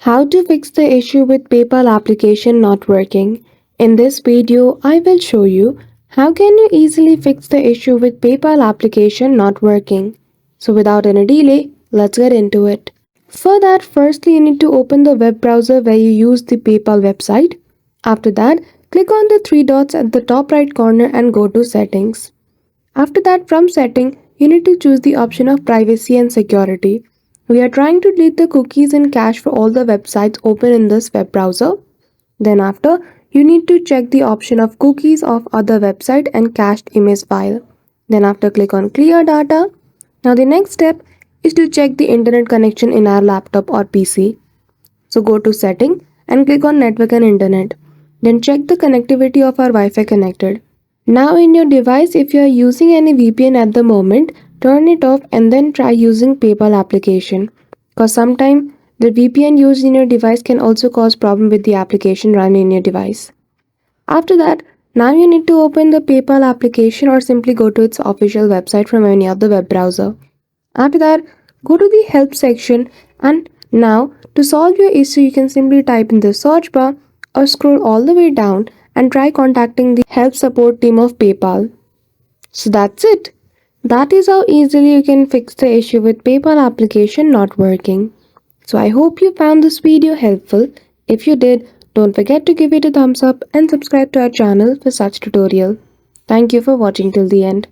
How to fix the issue with PayPal application not working. In this video, I will show you how can you easily fix the issue with PayPal application not working. So without any delay, let's get into it. For that, firstly you need to open the web browser where you use the PayPal website. After that, click on the three dots at the top right corner and go to settings. After that, from setting, you need to choose the option of privacy and security. We are trying to delete the cookies and cache for all the websites open in this web browser. Then after, you need to check the option of cookies of other website and cached image file. Then after, click on clear data. Now the next step is to check the internet connection in our laptop or PC. So go to setting and click on network and internet. Then check the connectivity of our Wi-Fi connected. Now in your device, if you are using any VPN at the moment, turn it off and then try using PayPal application. Because sometimes the VPN used in your device can also cause problem with the application run in your device. After that, now you need to open the PayPal application or simply go to its official website from any other web browser. After that, go to the help section and now to solve your issue you can simply type in the search bar or scroll all the way down and try contacting the help support team of PayPal. So that's it. That is how easily you can fix the issue with PayPal application not working. So I hope you found this video helpful. If you did, don't forget to give it a thumbs up and subscribe to our channel for such tutorial. Thank you for watching till the end.